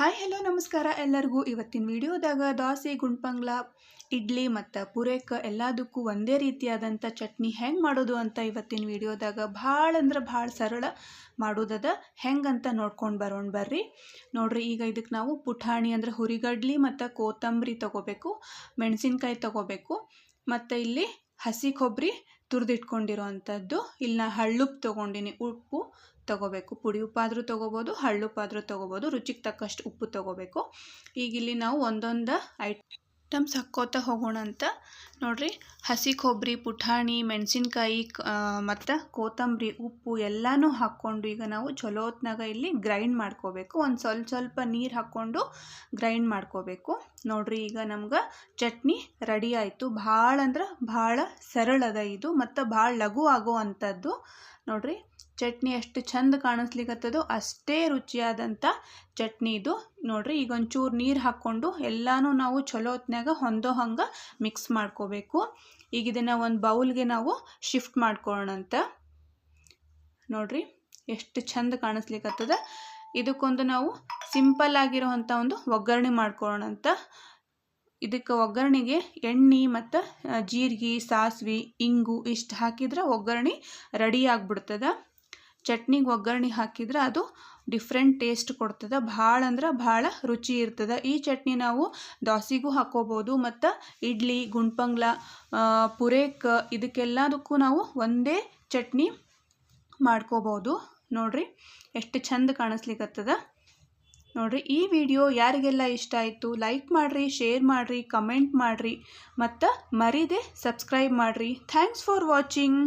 Hi hello ನಮಸ್ಕಾರ ಎಲ್ಲರಿಗೂ. ಇವತ್ತಿನ ವಿಡಿಯೋದಾಗ ದೋಸೆ, ಗುಂಡ್ಪಂಗ್ಲ, ಇಡ್ಲಿ ಮತ್ತು ಪೂರೇಕ ಎಲ್ಲದಕ್ಕೂ ಒಂದೇ ರೀತಿಯಾದಂಥ ಚಟ್ನಿ ಹೆಂಗೆ ಮಾಡೋದು ಅಂತ ಇವತ್ತಿನ ವಿಡಿಯೋದಾಗ ಭಾಳ ಅಂದ್ರೆ ಭಾಳ ಸರಳ ಮಾಡೋದದ. ಹೆಂಗಂತ ನೋಡ್ಕೊಂಡು ಬರೋಣ ಬರ್ರಿ. ನೋಡ್ರಿ, ಈಗ ಇದಕ್ಕೆ ನಾವು ಪುಟಾಣಿ ಅಂದರೆ ಹುರಿಗಡ್ಲಿ ಮತ್ತು ಕೊತ್ತಂಬರಿ ತೊಗೋಬೇಕು, ಮೆಣಸಿನ್ಕಾಯಿ ತೊಗೋಬೇಕು, ಮತ್ತು ಇಲ್ಲಿ ಹಸಿ ಕೊಬ್ಬರಿ ತುರಿದಿಟ್ಕೊಂಡಿರೋ ಅಂಥದ್ದು. ಇಲ್ಲಿ ನಾ ಹಳ್ಳುಪ್ಪು ತೊಗೊಂಡಿನಿ, ಉಪ್ಪು ತೊಗೋಬೇಕು. ಪುಡಿ ಉಪ್ಪಾದರೂ ತೊಗೋಬೋದು, ಹಳ್ಳುಪ್ಪಾದರೂ ತೊಗೋಬೋದು, ರುಚಿಗೆ ತಕ್ಕಷ್ಟು ಉಪ್ಪು ತೊಗೋಬೇಕು. ಈಗ ಇಲ್ಲಿ ನಾವು ಒಂದೊಂದು ಐಟಮ್ಸ್ ಹಾಕ್ಕೋತಾ ಹೋಗೋಣ ಅಂತ. ನೋಡ್ರಿ, ಹಸಿ ಕೊಬ್ಬರಿ, ಪುಟಾಣಿ, ಮೆಣಸಿನ್ಕಾಯಿ ಮತ್ತು ಕೊತ್ತಂಬರಿ, ಉಪ್ಪು ಎಲ್ಲನೂ ಹಾಕ್ಕೊಂಡು ಈಗ ನಾವು ಚಲೋ ಹೊತ್ನಾಗ ಇಲ್ಲಿ ಗ್ರೈಂಡ್ ಮಾಡ್ಕೋಬೇಕು. ಒಂದು ಸ್ವಲ್ಪ ನೀರು ಹಾಕ್ಕೊಂಡು ಗ್ರೈಂಡ್ ಮಾಡ್ಕೋಬೇಕು. ನೋಡ್ರಿ, ಈಗ ನಮ್ಗೆ ಚಟ್ನಿ ರೆಡಿ ಆಯಿತು. ಭಾಳ ಅಂದ್ರೆ ಭಾಳ ಸರಳದ ಇದು ಮತ್ತು ಭಾಳ ಲಘು ಆಗೋ ಅಂಥದ್ದು. ನೋಡ್ರಿ, ಚಟ್ನಿ ಎಷ್ಟು ಚಂದ ಕಾಣಿಸ್ಲಿಕ್ಕತ್ತದೋ ಅಷ್ಟೇ ರುಚಿಯಾದಂಥ ಚಟ್ನಿ ಇದು. ನೋಡ್ರಿ, ಈಗ ಒಂಚೂರು ನೀರು ಹಾಕ್ಕೊಂಡು ಎಲ್ಲನೂ ನಾವು ಚಲೋ ಹೊತ್ನಾಗ ಹೊಂದೋ ಹಂಗೆ ಮಿಕ್ಸ್ ಮಾಡ್ಕೋಬೇಕು. ಈಗ ಇದನ್ನು ಒಂದು ಬೌಲ್ಗೆ ನಾವು ಶಿಫ್ಟ್ ಮಾಡ್ಕೊಳ್ಳೋಣಂತ. ನೋಡ್ರಿ, ಎಷ್ಟು ಚಂದ ಕಾಣಿಸ್ಲಿಕ್ಕತ್ತದ. ಇದಕ್ಕೊಂದು ನಾವು ಸಿಂಪಲ್ ಆಗಿರೋವಂಥ ಒಂದು ಒಗ್ಗರಣೆ ಮಾಡ್ಕೊಳ್ಳೋಣಂತ. ಇದಕ್ಕೆ ಒಗ್ಗರಣೆಗೆ ಎಣ್ಣೆ ಮತ್ತು ಜೀರಿಗೆ, ಸಾಸಿವೆ, ಇಂಗು ಇಷ್ಟು ಹಾಕಿದ್ರೆ ಒಗ್ಗರಣೆ ರೆಡಿ ಆಗಿಬಿಡ್ತದೆ. ಚಟ್ನಿಗೆ ಒಗ್ಗರಣೆ ಹಾಕಿದ್ರೆ ಅದು ಡಿಫ್ರೆಂಟ್ ಟೇಸ್ಟ್ ಕೊಡ್ತದೆ. ಭಾಳ ಅಂದ್ರೆ ಭಾಳ ರುಚಿ ಇರ್ತದೆ. ಈ ಚಟ್ನಿ ನಾವು ದೋಸೆಗೂ ಹಾಕ್ಕೋಬೋದು ಮತ್ತು ಇಡ್ಲಿ, ಗುಂಡ್ಪಂಗ್ಲ, ಪೂರೇಕ ಇದಕ್ಕೆಲ್ಲದಕ್ಕೂ ನಾವು ಒಂದೇ ಚಟ್ನಿ ಮಾಡ್ಕೋಬೋದು. ನೋಡ್ರಿ, ಎಷ್ಟು ಚಂದ ಕಾಣಿಸ್ಲಿಕ್ಕತ್ತದ. ನೋಡ್ರಿ, ಈ ವಿಡಿಯೋ ಯಾರಿಗೆಲ್ಲ ಇಷ್ಟ ಆಯಿತು ಲೈಕ್ ಮಾಡಿರಿ, ಶೇರ್ ಮಾಡಿರಿ, ಕಮೆಂಟ್ ಮಾಡಿರಿ ಮತ್ತು ಮರೀದೆ ಸಬ್ಸ್ಕ್ರೈಬ್ ಮಾಡಿರಿ. Thanks for watching.